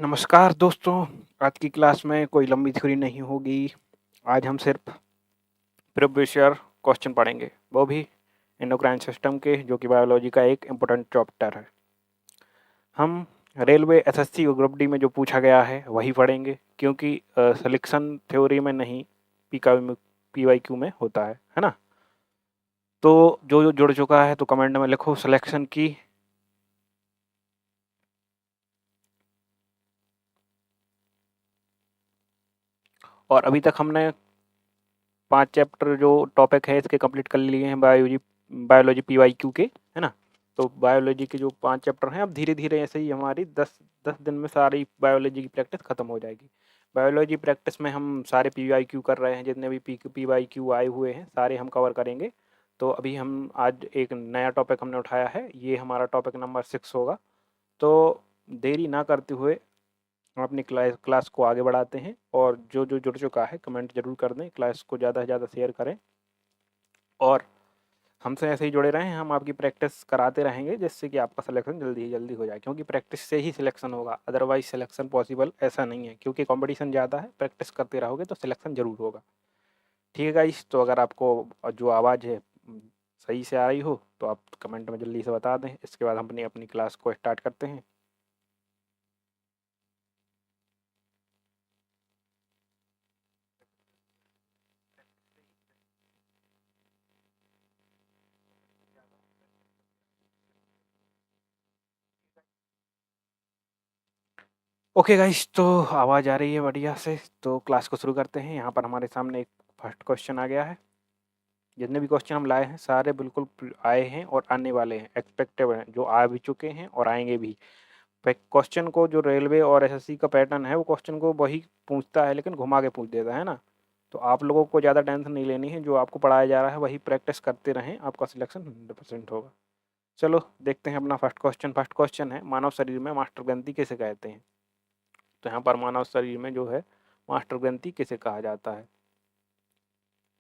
नमस्कार दोस्तों, आज की क्लास में कोई लंबी थ्योरी नहीं होगी। आज हम सिर्फ प्रीवियस ईयर क्वेश्चन पढ़ेंगे, वो भी एंडोक्राइन सिस्टम के, जो कि बायोलॉजी का एक इम्पोर्टेंट चैप्टर है। हम रेलवे एसएससी और ग्रुप डी में जो पूछा गया है वही पढ़ेंगे, क्योंकि सिलेक्शन थ्योरी में नहीं, पीवाईक्यू में होता है ना। तो जो जुड़ चुका है तो कमेंट में लिखो सिलेक्शन की। और अभी तक हमने 5 चैप्टर जो टॉपिक है इसके कंप्लीट कर लिए हैं बायोलॉजी पीवाईक्यू के, है ना। तो बायोलॉजी के जो 5 चैप्टर हैं, अब धीरे-धीरे ऐसे ही हमारी 10 दिन में सारी बायोलॉजी की प्रैक्टिस खत्म हो जाएगी। बायोलॉजी प्रैक्टिस में हम सारे पीवाईक्यू कर रहे हैं, जितने भी पीवाईक्यू आए हुए हैं सारे हम कवर करेंगे। तो अभी हम आज एक नया टॉपिक हमने उठाया है, ये हमारा टॉपिक नंबर 6 होगा। तो देरी ना करते हुए हम अपनी क्लास को आगे बढ़ाते हैं, और जो जुड़ चुका है कमेंट जरूर कर दें, क्लास को ज़्यादा से ज़्यादा शेयर करें और हमसे ऐसे ही जुड़े रहें। हम आपकी प्रैक्टिस कराते रहेंगे, जिससे कि आपका सिलेक्शन जल्दी ही जल्दी हो जाए, क्योंकि प्रैक्टिस से ही सिलेक्शन होगा, अदरवाइज सिलेक्शन पॉसिबल ऐसा नहीं है, क्योंकि कंपटीशन ज़्यादा है। प्रैक्टिस करते रहोगे तो सिलेक्शन ज़रूर होगा। ठीक है गाइस, तो अगर आपको जो आवाज़ है सही से आ रही हो तो आप कमेंट में जल्दी से बता दें। इसके बाद हम अपनी अपनी क्लास को स्टार्ट करते हैं। ओके गाइस, तो आवाज़ आ रही है बढ़िया से, तो क्लास को शुरू करते हैं। यहाँ पर हमारे सामने एक फर्स्ट क्वेश्चन आ गया है। जितने भी क्वेश्चन हम लाए हैं सारे बिल्कुल आए हैं और आने वाले हैं, एक्सपेक्टेड हैं, जो आ भी चुके हैं और आएंगे भी। क्वेश्चन को जो रेलवे और एसएससी का पैटर्न है वो क्वेश्चन को वही पूछता है, लेकिन घुमा के पूछ देता है ना। तो आप लोगों को ज़्यादा टेंशन नहीं लेनी है, जो आपको पढ़ाया जा रहा है वही प्रैक्टिस करते रहें, आपका सिलेक्शन 100% होगा। चलो देखते हैं अपना फर्स्ट क्वेश्चन। फर्स्ट क्वेश्चन है, मानव शरीर में मास्टर ग्रंथि किसे कहते हैं। तो यहाँ पर मानव शरीर में जो है मास्टर ग्रंथि किसे कहा जाता है,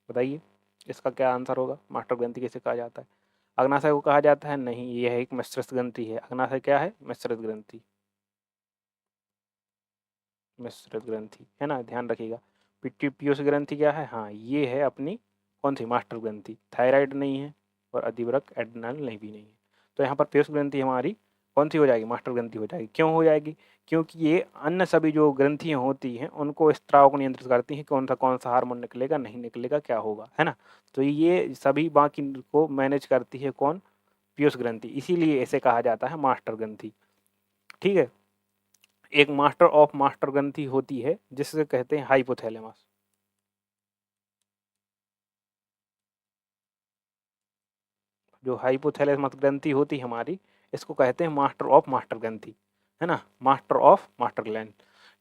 बताइए इसका क्या आंसर होगा। मास्टर ग्रंथि किसे कहा जाता है? अग्नाशय को कहा जाता है? नहीं, यह एक मिश्रित ग्रंथि है। अग्नाशय क्या है? मिश्रित ग्रंथि, मिश्रित ग्रंथि है ना, ध्यान रखिएगा। पीयूष ग्रंथि क्या है? हाँ, ये है अपनी कौन सी मास्टर ग्रंथि। थायराइड नहीं है और अधिवृक्क एड्रिनल नहीं भी नहीं है। तो यहाँ पर पीयूष ग्रंथि हमारी कौन सी हो जाएगी? मास्टर ग्रंथि हो जाएगी। क्यों हो जाएगी? क्योंकि ये अन्य सभी जो ग्रंथियाँ होती हैं उनको स्त्राव को नियंत्रित करती हैं, कौन सा हार्मोन निकलेगा नहीं निकलेगा क्या होगा, है ना। तो ये सभी बाकी को मैनेज करती है कौन? पीयूष ग्रंथि, इसीलिए इसे कहा जाता है मास्टर ग्रंथि। ठीक है। एक मास्टर ऑफ मास्टर ग्रंथि होती है जिससे कहते हैं हाइपोथैलेमस। जो हाइपोथैलेमस ग्रंथि होती है हमारी, इसको कहते हैं मास्टर ऑफ मास्टर ग्रंथि, है ना, मास्टर ऑफ मास्टर ग्लैंड।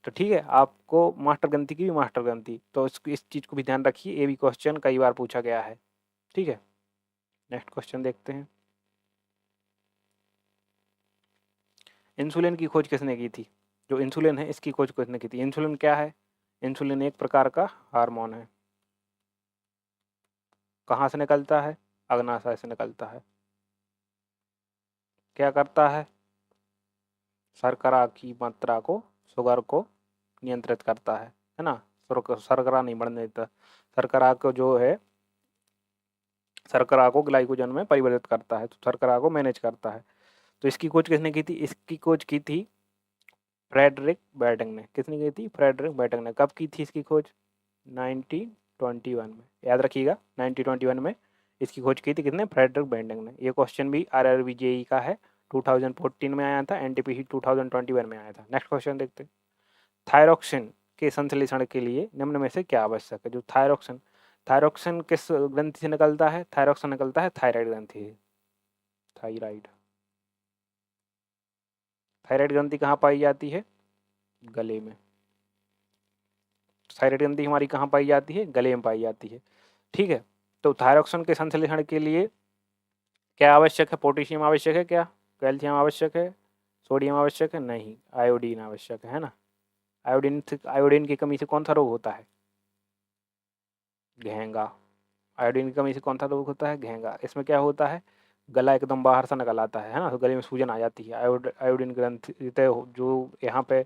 तो ठीक है, आपको मास्टर ग्रंथि की भी मास्टर ग्रंथि, तो इस चीज़ को भी ध्यान रखिए, ये भी क्वेश्चन कई बार पूछा गया है। ठीक है, नेक्स्ट क्वेश्चन देखते हैं। इंसुलिन की खोज किसने की थी? जो इंसुलिन है इसकी खोज किसने की थी? इंसुलिन क्या है? इंसुलिन एक प्रकार का हार्मोन है। कहाँ से निकलता है? अग्नाशय से निकलता है। क्या करता है? शर्करा की मात्रा को, शुगर को नियंत्रित करता है ना। शर्करा नहीं बढ़ने देता। शर्करा को जो है, शर्करा को ग्लाइकोजन में परिवर्तित करता है, तो शर्करा को मैनेज करता है। तो इसकी खोज किसने की थी? इसकी खोज की थी फ्रेडरिक बैटिंग ने। किसने की थी? फ्रेडरिक बैटिंग ने। कब की थी इसकी खोज? 1921 में, याद रखिएगा, 1921 में इसकी खोज की थी किसने? फ्रेडरिक बैटिंग ने। ये क्वेश्चन भी आरआरबी जेई का है, 2014 में आया था, एनटीपीसी 2021 में आया था। नेक्स्ट क्वेश्चन देखते हैं। थायरोक्सिन के संश्लेषण के लिए निम्न में से क्या आवश्यक है? जो थायरोक्सिन, थायरोक्सिन किस ग्रंथि से निकलता है? थायरोक्सिन निकलता है थायराइड ग्रंथि से। थायराइड, थायराइड ग्रंथि कहाँ पाई जाती है? गले में। थायराइड ग्रंथि हमारी कहाँ पाई जाती है? गले में पाई जाती है। ठीक है, तो थायरोक्सिन के संश्लेषण के लिए क्या आवश्यक है? पोटेशियम आवश्यक है क्या? कैल्शियम आवश्यक है? सोडियम आवश्यक है? नहीं, आयोडीन आवश्यक है ना। आयोडीन की कमी से कौन सा रोग होता है? घेंगा। आयोडीन की कमी से कौन सा रोग होता है? घेंगा। इसमें क्या होता है? गला एकदम बाहर सा निकल आता है ना, तो गले में सूजन आ जाती है। आयोडीन ग्रंथि जो यहाँ पे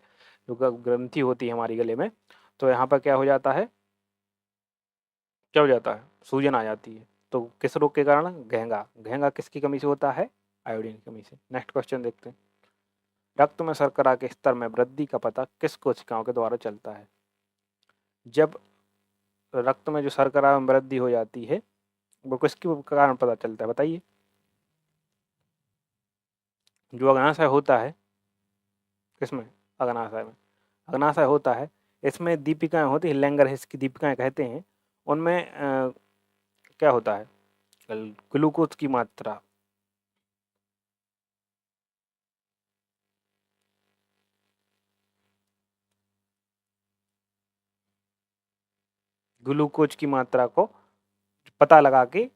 जो ग्रंथि होती है हमारी गले में, तो यहाँ पर क्या हो जाता है, क्या हो जाता है, सूजन आ जाती है। तो किस रोग के कारण, घेंगा। घेंगा किसकी कमी से होता है, आयोडीन की कमी से। नेक्स्ट क्वेश्चन देखते हैं, रक्त में शर्करा के स्तर में वृद्धि का पता किस कोशिकाओं के द्वारा चलता है। जब रक्त में जो शर्करा में वृद्धि हो जाती है वो किसके कारण पता चलता है, बताइए। जो अग्नाशय होता है, किसमें, अग्नाशय में, अग्नाशय होता है, इसमें दीपिकाएं होती है, लैंगरहैंस की दीपिकाएं कहते हैं। उनमें क्या होता है, ग्लूकोज की मात्रा, ग्लूकोज की मात्रा को पता लगा के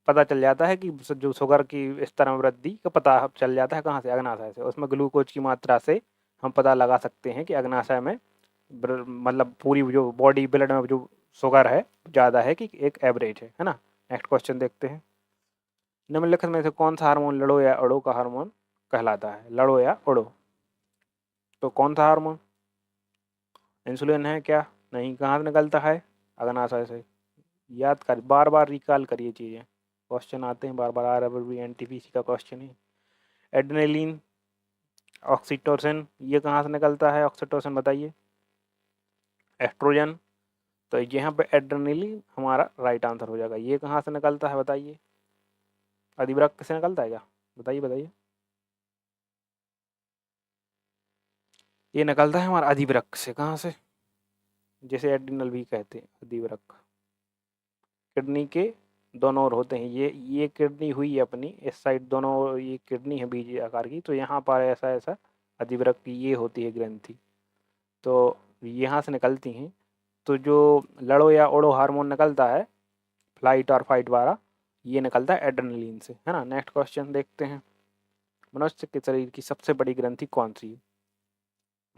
पता चल जाता है कि जो शुगर की स्तर में वृद्धि का पता चल जाता है कहाँ से, अग्नाशय से। उसमें ग्लूकोज की मात्रा से हम पता लगा सकते हैं कि अग्नाशय में मतलब पूरी जो बॉडी ब्लड में जो शुगर है ज़्यादा है कि एक एवरेज है ना। नेक्स्ट क्वेश्चन देखते हैं, निम्नलिखित में से कौन सा हार्मोन लड़ो या अड़ो का हार्मोन कहलाता है, लड़ो या अड़ो, तो कौन सा हार्मोन, इंसुलिन है क्या, नहीं, कहाँ से निकलता है, अग्नाशय से। याद कर, बार बार रिकॉल करिए चीज़ें, क्वेश्चन आते हैं बार बार, RRB NTPC का क्वेश्चन है। एड्रेनलिन, ऑक्सीटोसिन, ये कहाँ से निकलता है, ऑक्सीटोसिन बताइए। एस्ट्रोजन, तो यहाँ पे एड्रेनलिन हमारा राइट आंसर हो जाएगा। ये कहाँ से निकलता है बताइए, अधिवृक्क से निकलता है क्या, बताइए बताइए। ये निकलता है हमारा अधिवृक्क से, कहाँ से, जैसे एड्रिनल भी कहते हैं, अधिवृक्क। किडनी के दोनों ओर होते हैं, ये किडनी हुई अपनी इस साइड, दोनों ये किडनी है बीज आकार की, तो यहाँ पर ऐसा ऐसा अधिवृक्क ये होती है ग्रंथि, तो यहाँ से निकलती हैं। तो जो लड़ो या ओड़ो हार्मोन निकलता है फ्लाइट और फाइट वाला, ये निकलता है एड्रेनलिन से, है ना। नेक्स्ट क्वेश्चन देखते हैं, मनुष्य के शरीर की सबसे बड़ी ग्रंथि कौन सी है,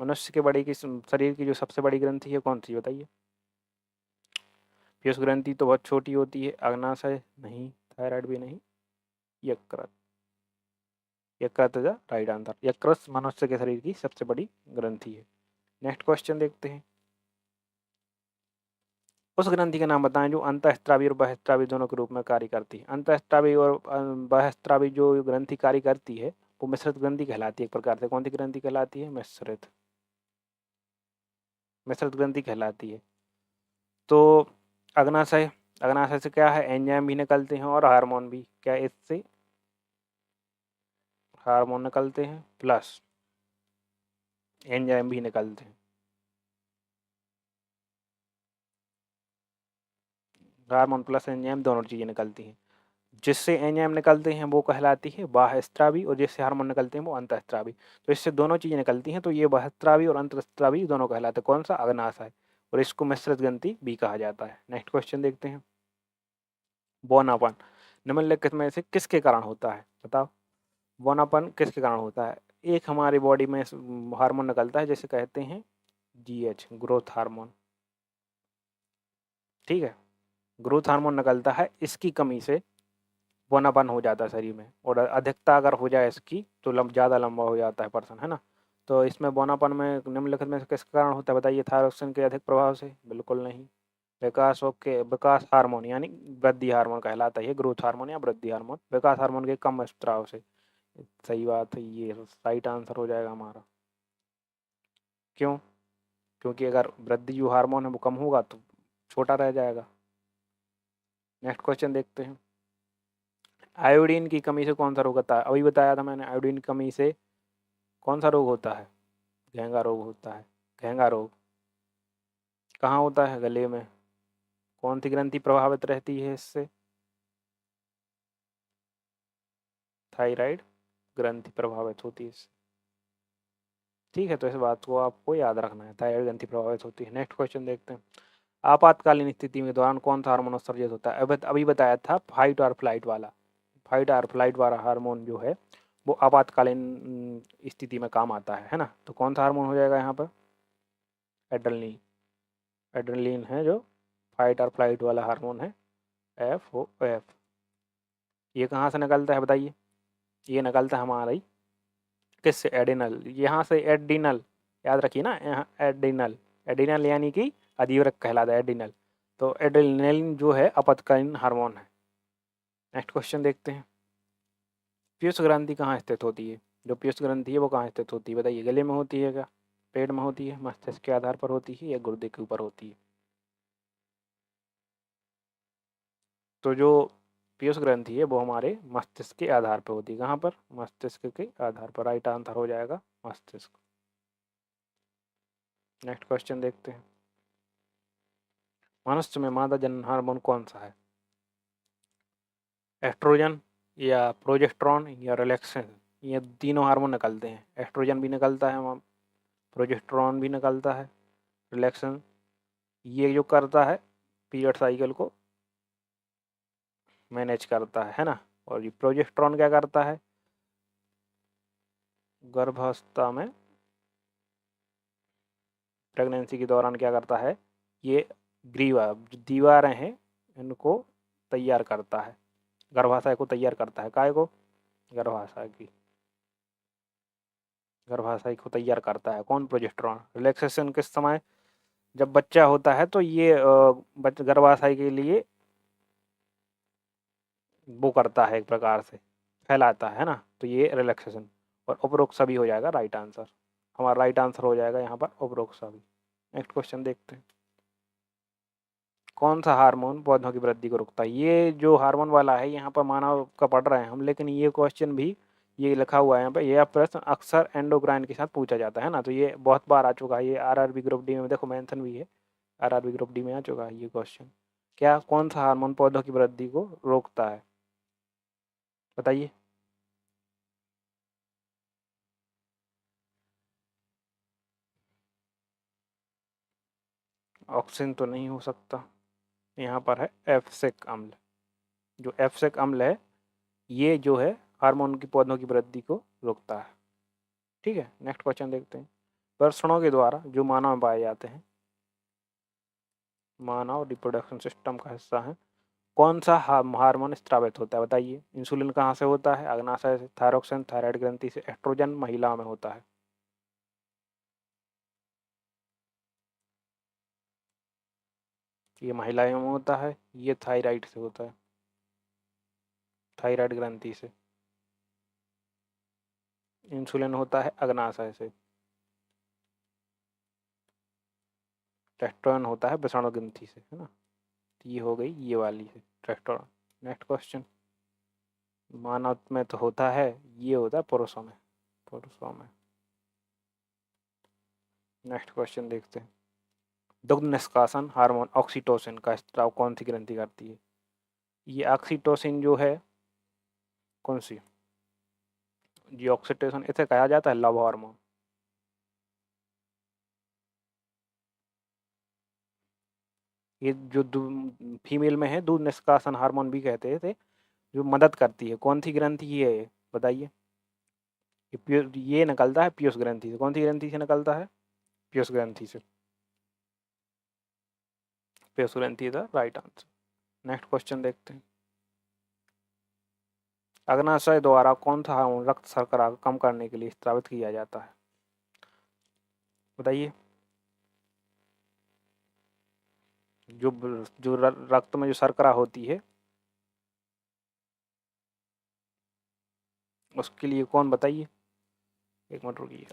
मनुष्य के बड़ी की शरीर की जो सबसे बड़ी ग्रंथि है कौन सी, बताइए। पीयूष ग्रंथि तो बहुत छोटी होती है, अग्नाशय नहीं, थायराइड भी नहीं, यकृत, यकृत इज राइट आंसर। यकृत मनुष्य के शरीर की सबसे बड़ी ग्रंथि है। नेक्स्ट क्वेश्चन देखते हैं, उस ग्रंथि का नाम बताएं जो अंतःस्त्रावी और बहिःस्त्रावी दोनों के रूप में कार्य करती है। अंतःस्त्रावी और बहिःस्त्रावी जो ग्रंथि कार्य करती है वो मिश्रित ग्रंथि कहलाती है एक प्रकार से। कौन सी ग्रंथि कहलाती है, मिश्रित, मिश्रित ग्रंथि कहलाती है। तो अग्नाशय, अग्नाशय से क्या है, एंजाइम भी निकलते हैं और हार्मोन भी, क्या इससे हार्मोन निकलते हैं प्लस एंजाइम भी निकलते हैं, हार्मोन प्लस एंजाइम दोनों चीज़ें निकलती हैं। जिससे एंजाइम निकलते हैं वो कहलाती है बाह्यस्त्रावी और जिससे हार्मोन निकलते हैं वो अंतःस्त्रावी। तो इससे दोनों चीज़ें निकलती हैं, तो ये बाह्यस्त्रावी और अंतःस्त्रावी दोनों कहलाते हैं। कौन सा, अग्नाशय, और इसको मिश्रित ग्रंथि भी कहा जाता है। नेक्स्ट क्वेश्चन देखते हैं, बौनापन निम्नलिखित में से किसके कारण होता है, बताओ। बौनापन किसके कारण होता है, एक हमारी बॉडी में हार्मोन निकलता है जिसे कहते हैं GH, ग्रोथ हार्मोन, ठीक है, ग्रोथ हार्मोन निकलता है, इसकी कमी से बौनापन हो जाता है शरीर में, और अधिकता अगर हो जाए इसकी तो ज़्यादा लंबा हो जाता है पर्सन, है ना। तो इसमें बौनापन में निम्नलिखित में से किस कारण होता है बताइए, थायरोक्सिन के अधिक प्रभाव से, बिल्कुल नहीं। विकास हार्मोन यानी वृद्धि हार्मोन कहलाता है, ग्रोथ हार्मोन या वृद्धि हार्मोन, विकास हार्मोन के कम स्त्राव से। सही बात है, ये राइट आंसर हो जाएगा हमारा। क्यों, क्योंकि अगर वृद्धि जो हार्मोन है वो कम होगा तो छोटा रह जाएगा। नेक्स्ट क्वेश्चन देखते हैं, आयोडीन की कमी से कौन सा रोग होता है, अभी बताया था मैंने, आयोडीन की कमी से कौन सा रोग होता है, घेंगा रोग होता है। घेंगा रोग कहाँ होता है, गले में, कौन सी ग्रंथि प्रभावित रहती है इससे, थायराइड ग्रंथि प्रभावित होती है इससे, ठीक है। तो इस बात को आपको याद रखना है, थायराइड ग्रंथि प्रभावित होती है। नेक्स्ट क्वेश्चन देखते हैं, आपातकालीन स्थिति में दौरान कौन सा हार्मोन उत्सर्जित होता है, अभी बताया था फाइट और फ्लाइट वाला, फाइट और फ्लाइट वाला हार्मोन जो है वो आपातकालीन स्थिति में काम आता है ना। तो कौन सा हार्मोन हो जाएगा यहाँ पर, एड्रेनलिन, एड्रेनलिन है जो फाइट और फ्लाइट वाला हार्मोन है, FOF। ये कहाँ से निकलता है बताइए, ये निकलता है हमारा ही किससे, एडिनल, यहाँ से एडिनल, याद रखिए ना, यहाँ एड्रिनल, एड्रिनल यानी कि अधिवृक्क कहलाता है एड्रिनल। तो एड्रेनलिन जो है आपातकालीन हार्मोन है। नेक्स्ट क्वेश्चन देखते हैं। पीयूष ग्रंथि कहाँ स्थित होती है? जो पीयूष ग्रंथि है वो कहाँ स्थित होती है बताइए? गले में होती है क्या, पेट में होती है, मस्तिष्क के आधार पर होती है, या गुर्दे के ऊपर होती है? तो जो पीयूष ग्रंथि है वो हमारे मस्तिष्क के आधार पर होती है। कहाँ पर? मस्तिष्क के आधार पर। राइट आंसर हो जाएगा मस्तिष्क। नेक्स्ट क्वेश्चन देखते हैं। मनुष्य में मादा जनन हार्मोन कौन सा है? एस्ट्रोजन या प्रोजेस्टेरॉन या रिलैक्सेशन, ये तीनों हार्मोन निकलते हैं। एस्ट्रोजन भी निकलता है, प्रोजेस्टेरॉन भी निकलता है, रिलैक्सेशन ये जो करता है पीरियड साइकिल को मैनेज करता है ना। और ये प्रोजेस्टेरॉन क्या करता है? गर्भावस्था में, प्रेगनेंसी के दौरान क्या करता है? ये ग्रीवा जो दीवारें हैं इनको तैयार करता है, गर्भाशय को तैयार करता है। काय को? गर्भाशय की, गर्भाशय को तैयार करता है कौन? प्रोजेस्टेरॉन। रिलैक्सेशन किस समय? जब बच्चा होता है तो ये गर्भाशय के लिए वो करता है, एक प्रकार से फैलाता है ना, तो ये रिलैक्सेशन। और उपरोक्त सभी हो जाएगा राइट आंसर। हमारा राइट आंसर हो जाएगा यहाँ पर उपरोक्त सभी। नेक्स्ट क्वेश्चन देखते हैं। कौन सा हार्मोन पौधों की वृद्धि को रोकता है? ये जो हार्मोन वाला है यहाँ पर मानव का पढ़ रहे हैं हम, लेकिन ये क्वेश्चन भी ये लिखा हुआ है यहाँ पर, यह प्रश्न अक्सर एंडोक्राइन के साथ पूछा जाता है ना, तो ये बहुत बार आ चुका है। ये आरआरबी ग्रुप डी में देखो मेंशन भी है, आरआरबी ग्रुप डी में आ चुका है ये क्वेश्चन। क्या कौन सा हार्मोन पौधों की वृद्धि को रोकता है बताइए? ऑक्सिन तो नहीं हो सकता, यहाँ पर है एफसेक अम्ल। जो एफसेक अम्ल है ये जो है हार्मोन की पौधों की वृद्धि को रोकता है। ठीक है, नेक्स्ट क्वेश्चन देखते हैं। वर्षणों के द्वारा जो मानव में पाए जाते हैं, मानव रिप्रोडक्शन सिस्टम का हिस्सा है, कौन सा हार्मोन स्रावित होता है बताइए? इंसुलिन कहाँ से होता है? अग्नाशय से, थायरोक्सिन थायराइड ग्रंथि से, एस्ट्रोजन महिलाओं में होता है। ये महिलाओं में होता है, ये थायराइड से होता है, थायराइड ग्रंथि से। इंसुलिन होता है अग्नाशय से, टेस्टोस्टेरोन होता है वृषण ग्रंथि से, है ना। ये हो गई ये वाली है टेस्टोस्टेरोन। Next question. मानव में तो होता है, ये होता है पुरुषों में, पुरुषों में। नेक्स्ट क्वेश्चन देखते हैं। दुग्ध निष्कासन हार्मोन ऑक्सीटोसिन का स्त्राव कौन सी ग्रंथि करती है? ये ऑक्सीटोसिन जो है कौन सी? जी ऑक्सीटोसिन इसे कहा जाता है लव हार्मोन। ये जो फीमेल में है दूध निष्कासन हार्मोन भी कहते थे, जो मदद करती है, कौन सी ग्रंथि ये है बताइए? ये निकलता है पीयूष ग्रंथि से। कौन सी ग्रंथि से निकलता है? पीयूष ग्रंथि से। पीयूष ग्रंथि था राइट आंसर। नेक्स्ट क्वेश्चन देखते हैं। अग्नाशय द्वारा कौन सा हार्मोन रक्त शर्करा को कम करने के लिए स्रावित किया जाता है बताइए? जो जो रक्त में जो शर्करा होती है उसके लिए कौन बताइए? एक मिनट रुकिए।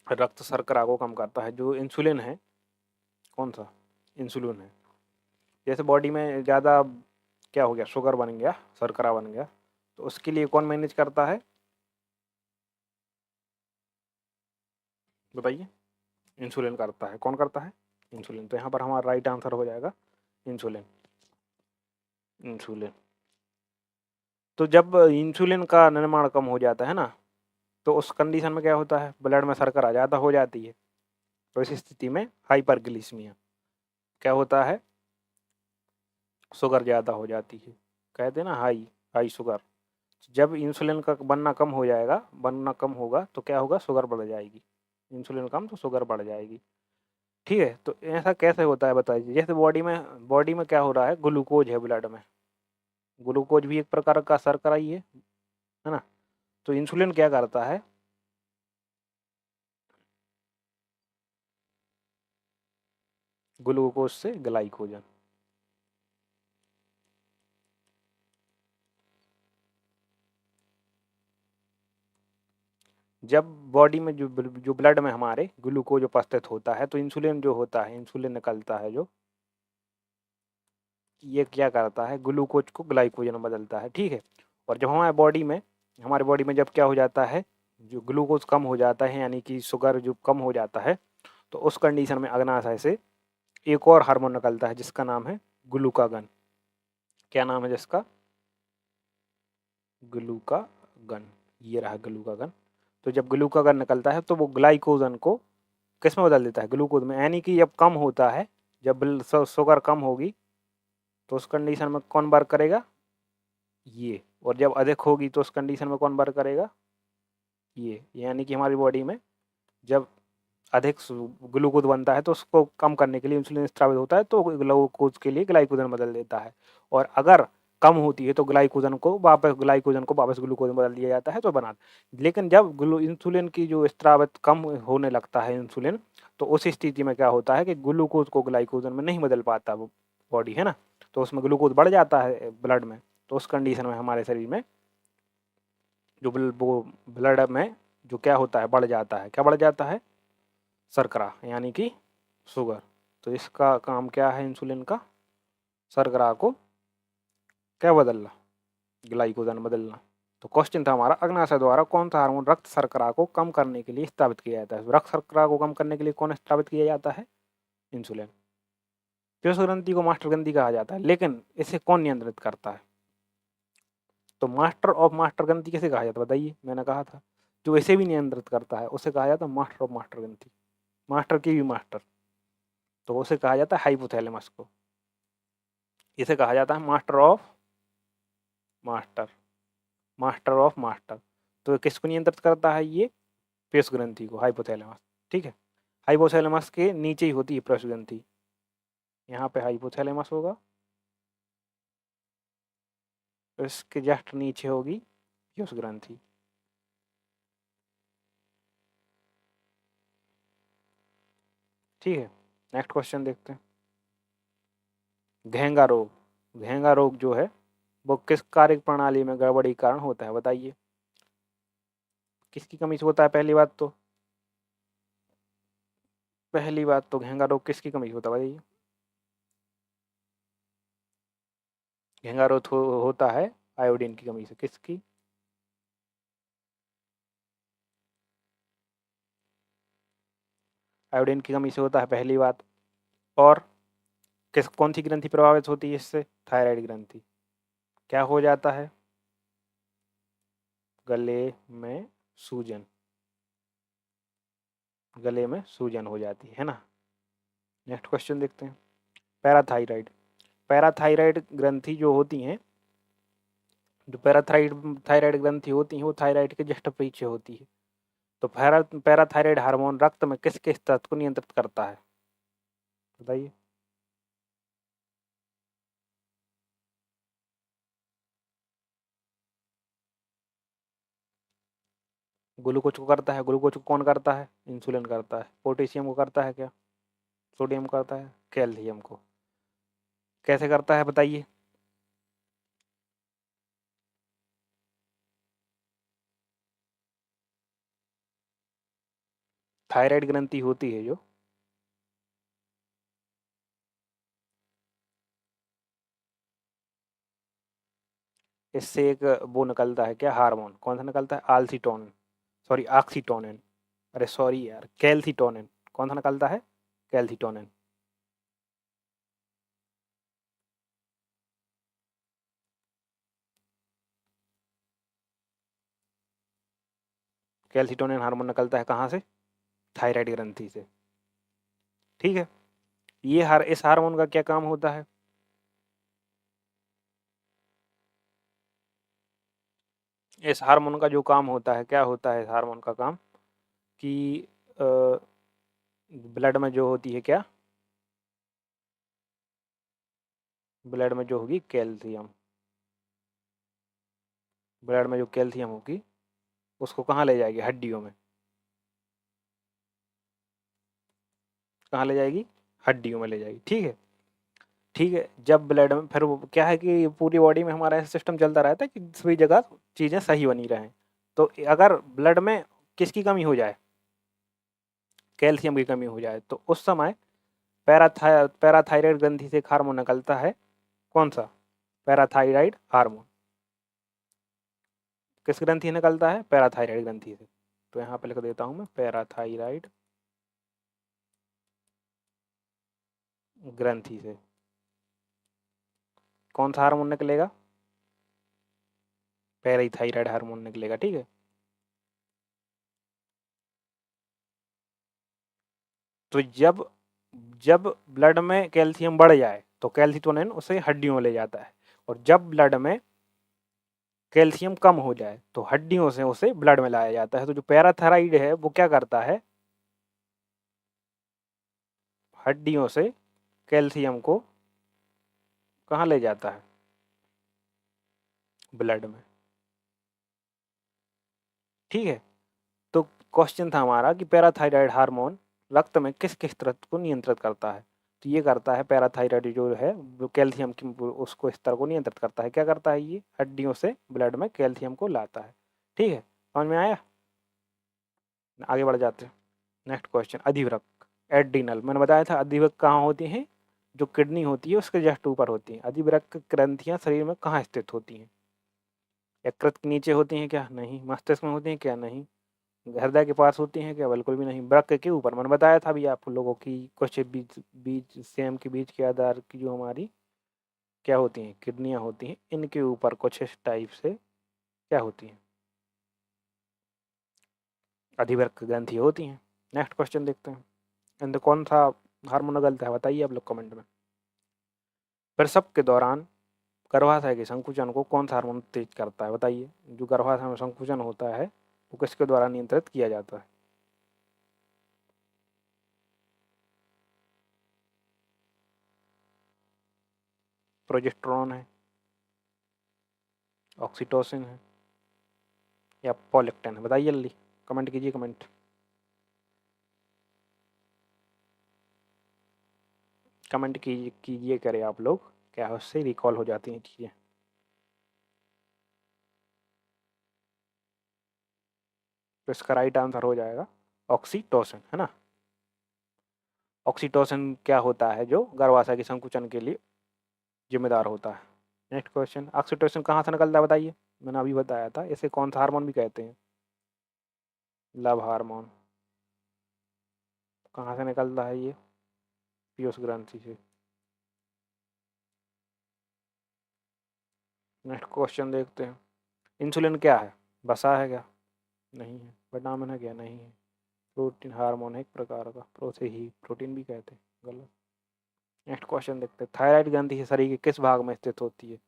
रक्त शर्करा को कम करता है जो इंसुलिन है। कौन सा? इंसुलिन है। जैसे बॉडी में ज़्यादा क्या हो गया, शुगर बन गया, शर्करा बन गया, तो उसके लिए कौन मैनेज करता है बताइए? इंसुलिन करता है। कौन करता है? इंसुलिन। तो यहाँ पर हमारा राइट आंसर हो जाएगा इंसुलिन। इंसुलिन। तो जब इंसुलिन का निर्माण कम हो जाता है ना, तो उस कंडीशन में क्या होता है? ब्लड में शर्करा ज़्यादा हो जाती है, तो इस स्थिति में हाइपरग्लिसीमिया क्या होता है? शुगर ज़्यादा हो जाती है। कहते हैं ना हाई हाई शुगर। जब इंसुलिन का बनना कम हो जाएगा, बनना कम होगा तो क्या होगा, शुगर बढ़ जाएगी। इंसुलिन कम तो शुगर बढ़ जाएगी। ठीक है, तो ऐसा कैसे होता है बताइए। जैसे बॉडी में क्या हो रहा है, ग्लूकोज है ब्लड में, ग्लूकोज भी एक प्रकार का शर्करा ही है ना। तो इंसुलिन क्या करता है, ग्लूकोज से ग्लाइकोजन। जब बॉडी में जो ब्लड में हमारे ग्लूकोज उपस्थित होता है तो इंसुलिन जो होता है, इंसुलिन निकलता है जो, ये क्या करता है, ग्लूकोज को ग्लाइकोजन में बदलता है। ठीक है, और जब हमारे बॉडी में जब क्या हो जाता है, जो ग्लूकोज कम हो जाता है, यानी कि शुगर जो कम हो जाता है, तो उस कंडीशन में अग्नाशय से एक और हार्मोन निकलता है जिसका नाम है ग्लूकागन। क्या नाम है जिसका, ग्लूकागन। ये रहा ग्लूकागन। तो जब ग्लूकागन निकलता है तो वो ग्लाइकोजन को किस में बदल देता है, ग्लूकोज में। यानी कि जब कम होता है, जब शुगर कम होगी तो उस कंडीशन में कौन वर्क करेगा, ये। और जब अधिक होगी तो उस कंडीशन में कौन वर्क करेगा, ये। यानी कि हमारी बॉडी में जब अधिक ग्लूकोज बनता है तो उसको कम करने के लिए इंसुलिन स्रावित होता है, तो ग्लूकोज के लिए ग्लाइकोजन बदल देता है। और अगर कम होती है तो ग्लाइकोजन को वापस ग्लूकोज में बदल दिया जाता है, तो बना। लेकिन जब इंसुलिन की जो स्रावित कम होने लगता है इंसुलिन, तो उस स्थिति में क्या होता है कि ग्लूकोज को ग्लाइकोजन में नहीं बदल पाता वो बॉडी, है ना। तो उसमें ग्लूकोज बढ़ जाता है ब्लड में। तो उस कंडीशन में हमारे शरीर में जो वो ब्लड में जो क्या होता है, बढ़ जाता है। क्या बढ़ जाता है, शर्करा, यानी कि शुगर। तो इसका काम क्या है इंसुलिन का, शर्करा को क्या बदलना, ग्लाइकोजन बदलना। तो क्वेश्चन था हमारा, अग्नाशय द्वारा कौन सा हार्मोन रक्त शर्करा को कम करने के लिए स्थापित किया जाता है। रक्त शर्करा को कम करने के लिए कौन स्थापित किया जाता है, इंसुलिन। पेश ग्रंथि को मास्टर ग्रंथि कहा जाता है, लेकिन इसे कौन नियंत्रित करता है। तो मास्टर ग्रंथि किसे कहा जाता है बताइए। मैंने कहा था जो इसे भी नियंत्रित करता है उसे कहा जाता है मास्टर ऑफ मास्टर ग्रंथि, मास्टर की भी मास्टर। तो उसे कहा जाता है हाइपोथैलेमस को। इसे कहा जाता है master of master, master of master. तो किसको नियंत्रित करता है ये, पेश ग्रंथि को, हाइपोथैलेमस। ठीक है, हाइपोथैलेमस के नीचे ही होती है पेश ग्रंथि। यहाँ पे हाइपोथैलेमस होगा, इसके जस्ट नीचे होगी पेश ग्रंथि। ठीक है, नेक्स्ट क्वेश्चन देखते हैं। घेंगा रोग, घेंगा रोग जो है वो किस कार्य प्रणाली में गड़बड़ी के कारण होता है बताइए। किसकी कमी से होता है, पहली बात तो घेंगा रोग किसकी कमी से होता है बताइए। घेंगा रोग होता है आयोडीन की कमी से। किसकी, आयोडीन की कमी से होता है पहली बात। और कौन सी ग्रंथि प्रभावित होती है इससे, थायराइड ग्रंथि। क्या हो जाता है, गले में सूजन, गले में सूजन हो जाती है ना। नेक्स्ट क्वेश्चन देखते हैं। पैराथाइराइड, पैराथाइराइड ग्रंथि जो होती हैं, जो थायराइड ग्रंथि होती हैं वो थायराइड के जस्ट पीछे होती है। तो पैराथायराइड हार्मोन रक्त में किस किस तत्व को नियंत्रित करता है बताइए। ग्लूकोज को करता है, ग्लूकोज को कौन करता है, इंसुलिन करता है। पोटेशियम को करता है क्या, सोडियम करता है, कैल्शियम को। कैसे करता है बताइए। थायराइड ग्रंथि होती है जो, इससे एक वो निकलता है क्या, हार्मोन। कौन सा निकलता है, आल्सीटोनिन, सॉरी ऑक्सीटोनिन, अरे सॉरी यार, कैल्सीटोनिन। कौन सा निकलता है, कैल्सीटोनिन। कैल्सीटोनिन हार्मोन निकलता है कहाँ से, थायराइड ग्रंथि से। ठीक है, इस हार्मोन का क्या काम होता है, इस हार्मोन का जो काम होता है, क्या होता है इस हार्मोन का काम कि ब्लड में जो होती है क्या, ब्लड में जो होगी कैल्शियम, ब्लड में जो कैल्शियम होगी उसको कहाँ ले जाएगी, हड्डियों में, कहाँ ले जाएगी, हड्डियों में ले जाएगी। ठीक है, ठीक है। जब ब्लड में फिर वो क्या है कि पूरी बॉडी में हमारा ऐसा सिस्टम चलता रहता है कि सभी जगह चीज़ें सही बनी रहें। तो अगर ब्लड में किसकी कमी हो जाए, कैल्शियम की कमी हो जाए, तो उस समय पैराथायराइड ग्रंथि से एक हार्मोन निकलता है। कौन सा, पैराथायराइड हार्मोन। किस ग्रंथि से निकलता है, पैराथायराइड ग्रंथि से। तो यहाँ पे लिख देता हूँ मैं, पैराथायराइड ग्रंथि से कौन सा हार्मोन निकलेगा, पैराथायराइड हार्मोन निकलेगा। ठीक है, तो जब जब ब्लड में कैल्शियम बढ़ जाए तो कैल्शिटोनिन उसे हड्डियों में ले जाता है, और जब ब्लड में कैल्शियम कम हो जाए तो हड्डियों से उसे ब्लड में लाया जाता है। तो जो पैराथायराइड है वो क्या करता है, हड्डियों से कैल्शियम को कहाँ ले जाता है, ब्लड में। ठीक है, तो क्वेश्चन था हमारा कि पैराथायराइड हार्मोन रक्त में किस किस तरह को नियंत्रित करता है। तो ये करता है पैराथायराइड जो है वो कैल्शियम की उसको स्तर को नियंत्रित करता है। क्या करता है, ये हड्डियों से ब्लड में कैल्शियम को लाता है। ठीक है, समझ में आया। आगे बढ़ जाते हैं। नेक्स्ट क्वेश्चन, अधिवृक्क एड्रीनल। मैंने बताया था अधिवृक्क कहाँ होती हैं, जो किडनी होती है उसके जस्ट ऊपर होती हैं। अधिवृक्क ग्रंथियां शरीर में कहाँ स्थित होती हैं, यकृत के नीचे होती हैं क्या, नहीं। मस्तिष्क में होती हैं क्या, नहीं। हृदय के पास होती हैं क्या, बिल्कुल भी नहीं। वृक्क के ऊपर, मैंने बताया था अभी आप लोगों की कुछ बीज बीज सेम के बीज के आधार की जो हमारी क्या होती हैं, किडनियाँ होती हैं, इनके ऊपर कुछ इस टाइप से क्या होती हैं, अधिवृक्क ग्रंथि होती हैं। नेक्स्ट क्वेश्चन देखते हैं, इनमें कौन सा हार्मोन गलत है, बताइए आप लोग कमेंट में। प्रसव के दौरान गर्भाशय के संकुचन को कौन सा हार्मोन तेज करता है, बताइए। जो गर्भाशय में संकुचन होता है वो किसके द्वारा नियंत्रित किया जाता है, प्रोजेस्टेरॉन है, ऑक्सीटोसिन है, या प्रोलैक्टिन है, बताइए जल्दी कमेंट कीजिए, कमेंट कमेंट कीजिए कीजिए करें आप लोग, क्या उससे रिकॉल हो जाती हैं चीज़ें। तो इसका राइट आंसर हो जाएगा ऑक्सीटोसिन, है ना। ऑक्सीटोसिन क्या होता है, जो गर्भाशय के संकुचन के लिए जिम्मेदार होता है। नेक्स्ट क्वेश्चन, ऑक्सीटोसिन कहाँ से निकलता है, बताइए। मैंने अभी बताया था, इसे कौन सा हार्मोन भी कहते हैं, लव हार्मोन। कहाँ से निकलता है ये, पीयूष ग्रंथि से। नेक्स्ट क्वेश्चन देखते हैं, इंसुलिन क्या है, वसा है क्या, नहीं है। विटामिन है क्या, नहीं है। प्रोटीन हार्मोन है एक प्रकार का, प्रोसे ही प्रोटीन भी कहते हैं, गलत। नेक्स्ट क्वेश्चन देखते हैं, थायराइड ग्रंथि शरीर के किस भाग में स्थित होती है।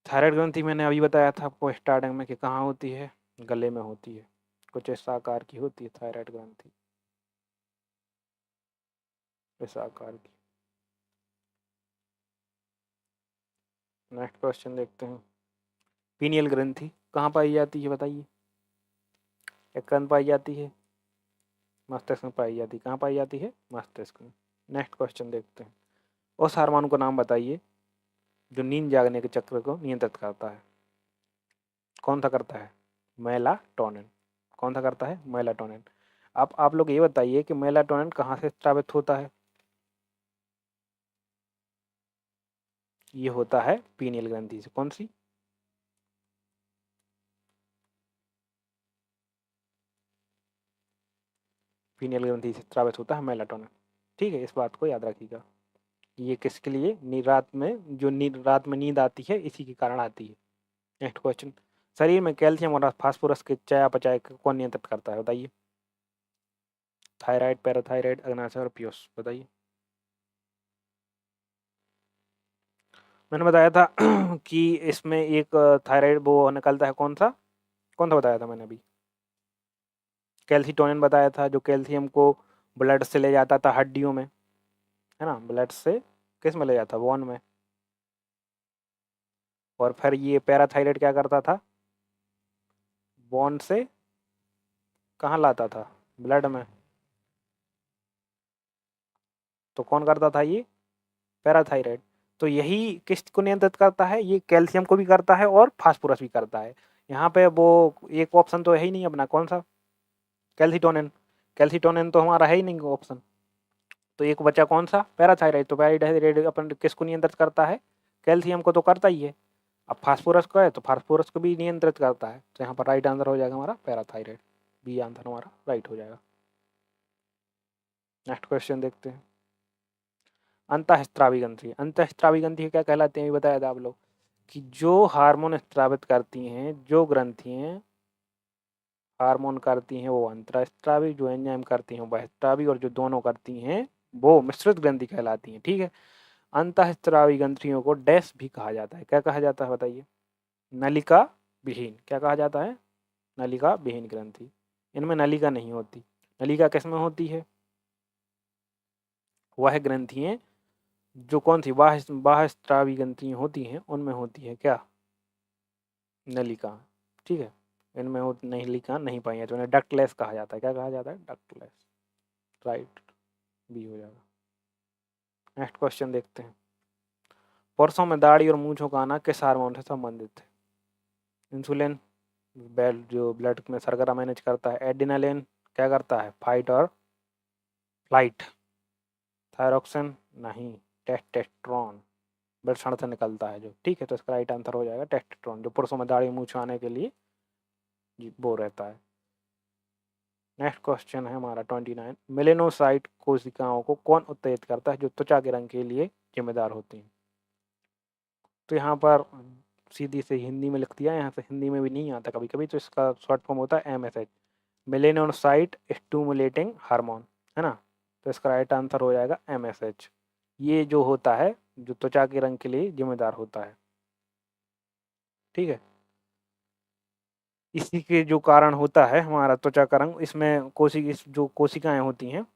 थायराइड ग्रंथि मैंने अभी बताया था आपको स्टार्टिंग में कि कहाँ होती है, गले में होती है। कुछ इस आकार की होती है थायराइड ग्रंथि, इस आकार की। नेक्स्ट क्वेश्चन देखते हैं, पीनियल ग्रंथि कहाँ पाई जाती है, बताइए। यकृत पाई जाती है, मस्तिष्क में पाई जाती है, कहाँ पाई जाती है, मस्तिष्क में। नेक्स्ट क्वेश्चन देखते हैं, उस हार्मोन को नाम बताइए जो नींद जागने के चक्र को नियंत्रित करता है। कौन सा करता है, मेलाटोनिन। कौन सा करता है, मेलाटोनिन। आप लोग ये बताइए कि मेलाटोनिन कहाँ से स्रावित होता है। ये होता है पीनियल ग्रंथि से, कौन सी, पीनियल ग्रंथि से स्रावित होता है मेलाटोनिन। ठीक है, इस बात को याद रखिएगा। ये किसके लिए, रात में जो रात में नींद आती है इसी के कारण आती है। नेक्स्ट क्वेश्चन, शरीर में कैल्शियम और फास्फोरस के चयापचय को कौन नियंत्रित करता है, बताइए। थायराइड, पैराथायराइड, अग्नाशय और पीयूष, बताइए। मैंने बताया था कि इसमें एक थायराइड वो निकलता है, कौन सा बताया था मैंने अभी? कैल्सीटोनिन बताया था, जो कैल्शियम को ब्लड से ले जाता था हड्डियों में, है ना, ब्लड से किस में ले जाता, बोन में। और फिर ये पैराथायराइड क्या करता था, बोन से कहाँ लाता था, ब्लड में। तो कौन करता था ये, पैराथायराइड। तो यही किस को नियंत्रित करता है, ये कैल्शियम को भी करता है और फास्फोरस भी करता है। यहाँ पे वो एक ऑप्शन तो है ही नहीं अपना, कौन सा, कैल्सीटोनिन। कैल्सीटोनिन तो हमारा है ही नहीं ऑप्शन। तो एक बचा कौन सा, पैराथायराइड। तो पैराथायराइड अपन किसको नियंत्रित करता है, कैल्शियम को तो करता ही है। अब फास्फोरस को है तो फास्फोरस को भी नियंत्रित करता है। तो यहाँ पर राइट आंसर हो जाएगा हमारा पैराथायराइड, बी आंसर हमारा राइट हो जाएगा। नेक्स्ट क्वेश्चन देखते हैं। अंतःस्त्रावी ग्रंथि, अंतःस्त्रावी ग्रंथि क्या कहलाते हैं, ये बताया था आप लोग कि जो हार्मोन स्त्रावित करती हैं, जो ग्रंथियां हार्मोन करती हैं वो अंतःस्त्रावी, जो एंजाइम करती हैं वो बहिस्त्रावी, और जो दोनों करती हैं वो मिश्रित ग्रंथि कहलाती हैं। ठीक है। अंतःस्त्रावी ग्रंथियों को डैश भी कहा जाता है, क्या कहा जाता है बताइए, नलिका विहीन, क्या कहा जाता है, नलिका विहीन ग्रंथि। इनमें नलिका नहीं होती। नलिका किसमें होती है, वह ग्रंथियां जो कौन सी बाह्यस्त्रावी ग्रंथियां होती हैं उनमें होती है क्या, नलिका। ठीक है। इनमें हो नलिका नहीं पाई है तो इन्हें डक्टलेस कहा जाता है, क्या कहा जाता है, डक्टलेस। राइट, बी हो जाएगा। नेक्स्ट क्वेश्चन देखते हैं। पुरुषों में दाढ़ी और मूंछों का आना किस हार्मोन से संबंधित है, इंसुलिन, जो ब्लड में शर्करा मैनेज करता है, एड्रेनालिन क्या करता है, फाइट और फ्लाइट, थायरोक्सिन नहीं, टेस्टोस्टेरोन वृषण से निकलता है जो। ठीक है, तो इसका राइट आंसर हो जाएगा टेस्टोस्टेरोन, जो पुरुषों में दाढ़ी मूंछ आने के लिए वो रहता है। नेक्स्ट क्वेश्चन है हमारा 29। मेलेनोसाइट कोशिकाओं को कौन उत्तेजित करता है, जो त्वचा के रंग के लिए जिम्मेदार होती हैं। तो यहाँ पर सीधी से हिंदी में लिख दिया, यहाँ से हिंदी में भी नहीं आता कभी कभी, तो इसका शॉर्ट फॉर्म होता है MSH, मेलेनोसाइट स्टिमुलेटिंग हार्मोन, है ना। तो इसका राइट आंसर हो जाएगा MSH। ये जो होता है जो त्वचा के रंग के लिए जिम्मेदार होता है। ठीक है। इसी के जो कारण होता है हमारा त्वचा का रंग, इसमें जो कोशिकाएं होती हैं,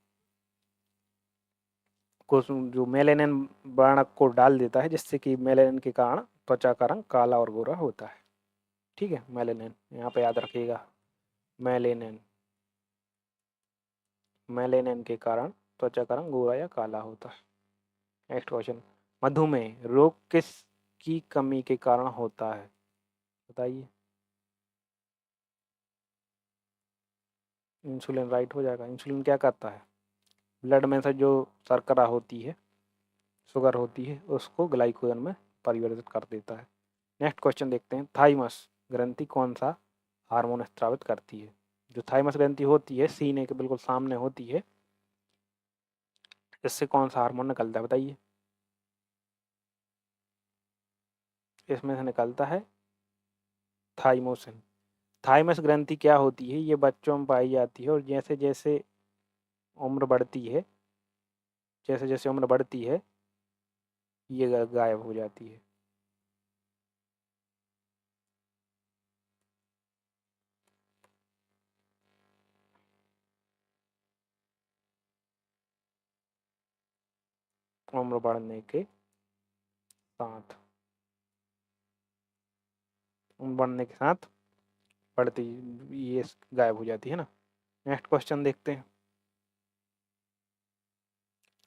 जो मेलेनिन वर्णक को डाल देता है, जिससे कि मेलेनिन के कारण त्वचा का रंग काला और गोरा होता है। ठीक है, मेलेनिन यहाँ पे याद रखिएगा, मेलेनिन, मेलेनिन के कारण त्वचा का रंग गोरा या काला होता है। Next question. मधुमेह रोग किस की कमी के कारण होता है, बताइए। इंसुलिन राइट हो जाएगा। इंसुलिन क्या करता है, ब्लड में से जो शर्करा होती है, शुगर होती है, उसको ग्लाइकोजन में परिवर्तित कर देता है। नेक्स्ट क्वेश्चन देखते हैं। थाइमस ग्रंथि कौन सा हार्मोन स्रावित करती है, जो थाइमस ग्रंथि होती है सीने के बिल्कुल सामने होती है, इससे कौन सा हार्मोन निकलता है बताइए। इसमें से निकलता है थाइमोसिन। थाइमस ग्रंथि क्या होती है, ये बच्चों में पाई जाती है, और जैसे जैसे उम्र बढ़ती है, जैसे जैसे उम्र बढ़ती है ये गायब हो जाती है। उम्र बढ़ने के साथ, उम्र बढ़ने के साथ बढ़ती, ये गायब हो जाती है ना। नेक्स्ट क्वेश्चन देखते हैं।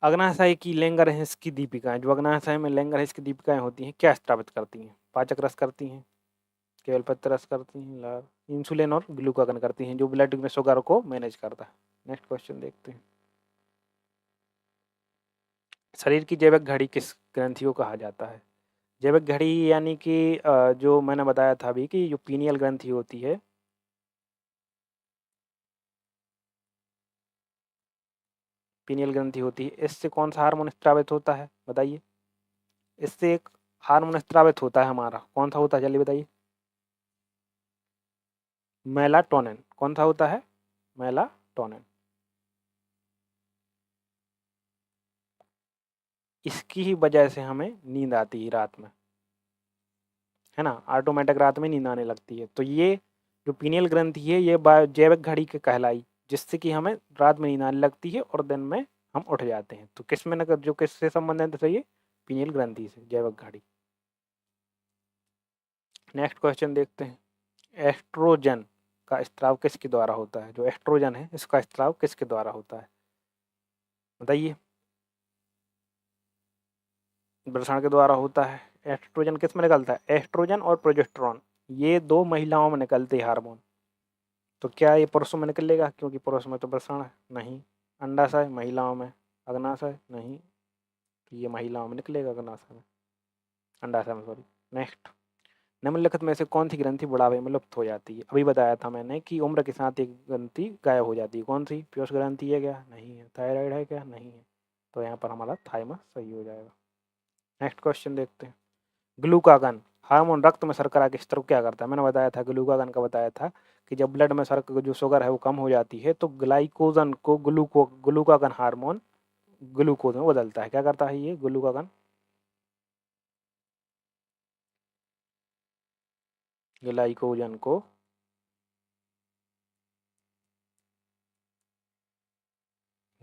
अग्नाशय की लैंगरहंस की दीपिकाएं, जो अग्नाशय में लैंगरहंस की दीपिकाएं होती हैं क्या स्त्रावित करती हैं, पाचक रस करती हैं, केवल पत्र रस करती हैं, लार इंसुलिन और ग्लूकागन करती हैं, जो ब्लड में शुगर को मैनेज करता है। नेक्स्ट क्वेश्चन देखते हैं। शरीर की जैविक घड़ी किस ग्रंथियों कहा जाता है, जैविक घड़ी यानी कि जो मैंने बताया था अभी कि जो पीनियल ग्रंथि होती है, पीनियल ग्रंथि होती है, इससे कौन सा हार्मोन स्त्रावित होता है बताइए। इससे एक हार्मोन स्त्रावित होता है हमारा, कौन सा होता है जल्दी बताइए, मेलाटोनिन। कौन सा होता है, मेलाटोनिन। इसकी ही वजह से हमें नींद आती है रात में, है ना, ऑटोमेटिक रात में नींद आने लगती है। तो ये जो पीनियल ग्रंथि है ये जैविक घड़ी के कहलाई, जिससे कि हमें रात में नींद आने लगती है और दिन में हम उठ जाते हैं। तो किस में जो किससे संबंधित है, ये पीनियल ग्रंथि से, जैविक घड़ी। नेक्स्ट क्वेश्चन देखते हैं। एस्ट्रोजन का स्त्राव किसके द्वारा होता है? जो एस्ट्रोजन है इसका स्त्राव किसके द्वारा होता है बताइए? वृषण के द्वारा होता है। एस्ट्रोजन किस में निकलता है? एस्ट्रोजन और प्रोजेस्टेरॉन, ये दो महिलाओं में निकलते हैं हार्मोन। तो क्या ये पुरुषों में निकलेगा? क्योंकि पुरुष में तो वृषण है नहीं। अंडाशय महिलाओं में, अग्नाशय नहीं, तो ये महिलाओं में निकलेगा, अग्नाशय में, अंडाशय में सॉरी। नेक्स्ट, निम्नलिखित में से कौन सी ग्रंथि बुढ़ापे में लुप्त हो जाती है? अभी बताया था मैंने कि उम्र के साथ एक ग्रंथि गायब हो जाती है। कौन सी? पीयूष ग्रंथि है क्या? नहीं है। थायराइड है क्या? नहीं है। तो यहाँ पर हमारा थाइमस सही हो जाएगा। नेक्स्ट क्वेश्चन देखते हैं। ग्लूकागन हार्मोन रक्त में शर्करा के स्तर को क्या करता है? मैंने बताया था, ग्लूकागन का बताया था कि जब ब्लड में शर्करा जो शुगर है वो कम हो जाती है तो ग्लाइकोजन को ग्लूकागन हार्मोन ग्लूकोज में बदलता है। क्या करता है ये ग्लूकागन? ग्लाइकोजन को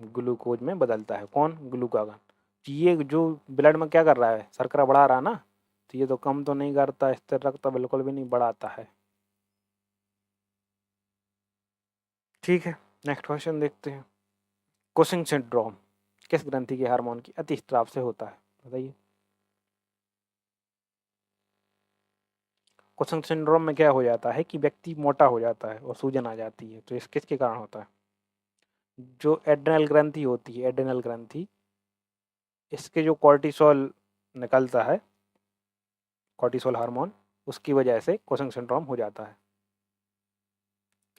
ग्लूकोज में बदलता है। कौन? ग्लूकागन। ये जो ब्लड में क्या कर रहा है, शर्करा बढ़ा रहा है ना, तो ये तो कम तो नहीं करता, स्थिर रखता, बिल्कुल भी नहीं, बढ़ाता है। ठीक है, नेक्स्ट क्वेश्चन देखते हैं। कुशिंग सिंड्रोम किस ग्रंथि के हार्मोन की अतिस्राव से होता है? बताइए। कुशिंग सिंड्रोम में क्या हो जाता है कि व्यक्ति मोटा हो जाता है और सूजन आ जाती है। तो इस किसके कारण होता है? जो एड्रेनल ग्रंथि होती है, एड्रेनल ग्रंथि, इसके जो कॉर्टिसोल निकलता है, कॉर्टिसोल हार्मोन, उसकी वजह से कुशिंग सिंड्रोम हो जाता है।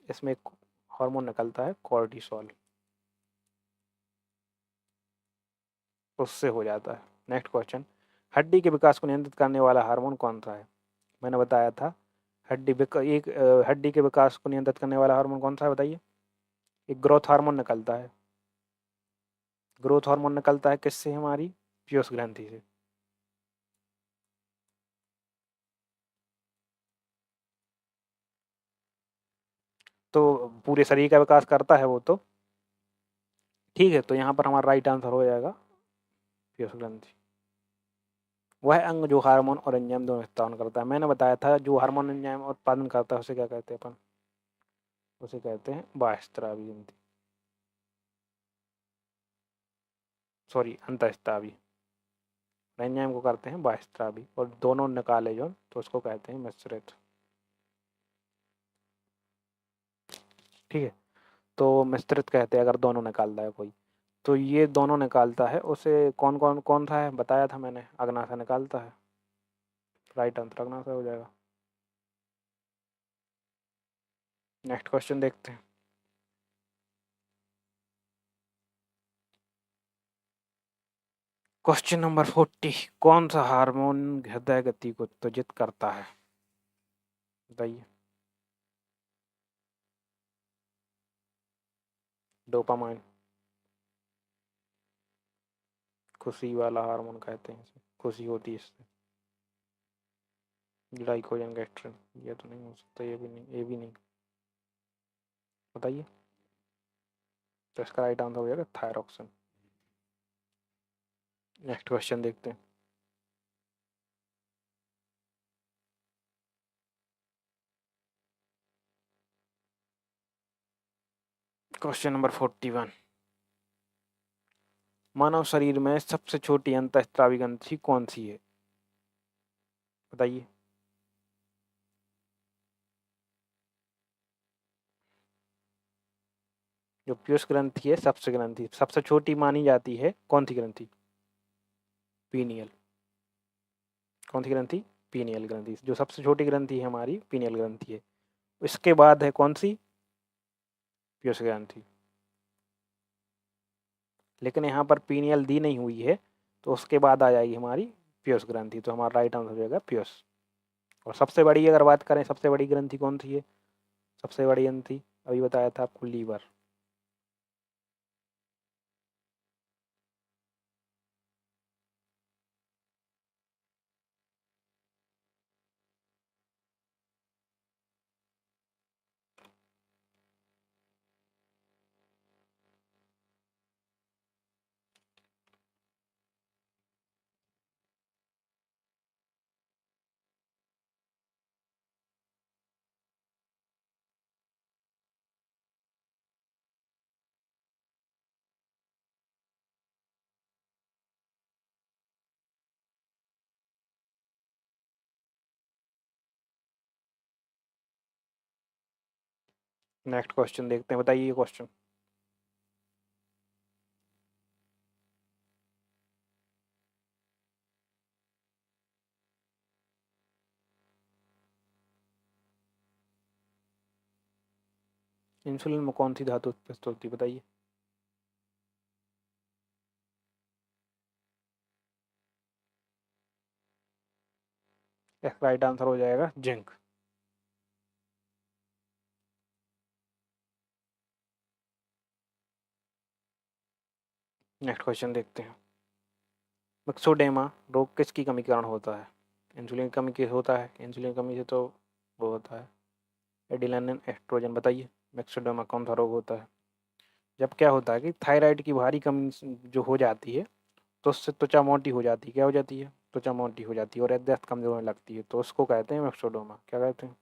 इसमें एक हार्मोन निकलता है कॉर्टिसोल, उससे हो जाता है। Next question. हड्डी के विकास को नियंत्रित करने वाला हार्मोन कौन सा है? मैंने बताया था, हड्डी के विकास को नियंत्रित करने वाला हार्मोन कौन सा है बताइए? एक ग्रोथ हार्मोन निकलता है। ग्रोथ हार्मोन निकलता है किससे? हमारी पीयूष ग्रंथि से। तो पूरे शरीर का विकास करता है वो तो। ठीक है, तो यहाँ पर हमारा राइट आंसर हो जाएगा पीयूष ग्रंथि। वह अंग जो हार्मोन और एंजाइम दोनों उत्पादन करता है। मैंने बताया था, जो हार्मोन एंजाइम उत्पादन करता है उसे क्या कहते हैं अपन? उसे कहते हैं बाह्यस्रावी ग्रंथि, सॉरी अंतःस्रावी। एंजाइम को करते हैं बाह्यस्रावी, और दोनों निकाले जो तो उसको कहते हैं मिश्रित। ठीक है, तो मिश्रित कहते हैं अगर दोनों निकालता है कोई। तो ये दोनों निकालता है, उसे कौन कौन कौन सा है बताया था मैंने? अग्नाशय निकालता है। राइट आंसर अग्नाशय हो जाएगा। नेक्स्ट क्वेश्चन देखते हैं। Question number 40। कौन सा हार्मोन हृदय गति को उत्तेजित करता है? बताइए। डोपामाइन, खुशी वाला हार्मोन कहते हैं इसे, खुशी होती है इससे। ग्लाइकोजन गैस्ट्रिन, ये तो नहीं हो सकता, ये भी नहीं, ये भी नहीं। बताइए। तो इसका राइट आंसर हो जाएगा थायरॉक्सिन। नेक्स्ट क्वेश्चन देखते हैं। Question number 41। मानव शरीर में सबसे छोटी अंतःस्रावी ग्रंथि कौन सी है? बताइए। जो पीयूष ग्रंथि है, सबसे छोटी मानी जाती है, कौन सी ग्रंथि? पीनियल। कौन सी ग्रंथि? पीनियल ग्रंथि। जो सबसे छोटी ग्रंथि है हमारी, पीनियल ग्रंथि है। इसके बाद है कौन सी? पीयूष ग्रंथि। लेकिन यहाँ पर पीनियल दी नहीं हुई है, तो उसके बाद आ जाएगी हमारी पीयूष ग्रंथि। तो हमारा राइट आंसर हो जाएगा पीयूष। और सबसे बड़ी अगर बात करें, सबसे बड़ी ग्रंथि कौन सी है? सबसे बड़ी ग्रंथि अभी बताया था आपको, लीवर। नेक्स्ट क्वेश्चन देखते हैं, बताइए ये क्वेश्चन। इंसुलिन में कौन सी धातु उत्पन्न होती है, बताइए। राइट आंसर हो जाएगा जिंक। नेक्स्ट क्वेश्चन देखते हैं। मिक्सोडेमा रोग किसकी कमी के कारण होता है? इंसुलिन की कमी के होता है, इंसुलिन की कमी से तो वो होता है एडिलेनिन एस्ट्रोजन। बताइए मिक्सोडेमा कौन सा रोग होता है? जब क्या होता है कि थायराइड की भारी कमी जो हो जाती है तो उससे त्वचा मोटी हो जाती है। क्या हो जाती है? त्वचा मोटी हो जाती है और याददाश्त कमजोर होने लगती है, तो उसको कहते हैं मिक्सोडोमा। क्या कहते हैं?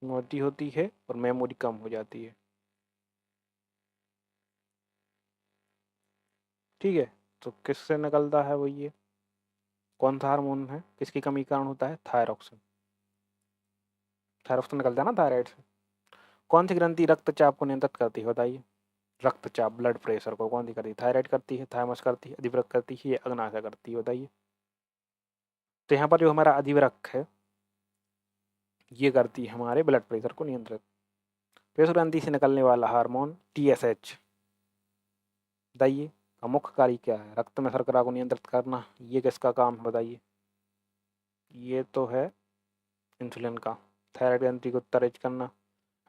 मोटी होती है और मेमोरी कम हो जाती है। ठीक है, तो किससे निकलता है वो ये? कौन सा हार्मोन है, किसकी कमी के कारण होता है? थायरॉक्सिन। थायरॉक्सिन निकलता है ना थायराइड से। कौन सी ग्रंथि रक्तचाप को नियंत्रित करती है, बताइए। रक्तचाप ब्लड प्रेशर को कौन सी करती है? थायराइड करती है, थायमस करती है, अधिवृक्क करती है, या अग्नाशय करती है, बताइए। तो यहाँ पर जो हमारा अधिवृक्क है ये करती है हमारे ब्लड प्रेशर को नियंत्रित। पेश ग्रंथि से निकलने वाला हार्मोन TSH, बताइए का मुख्य कार्य क्या है? रक्त में शर्करा को नियंत्रित करना। ये किसका काम है, बताइए। ये तो है इंसुलिन का। थायराइड ग्रंथि को तेज करना,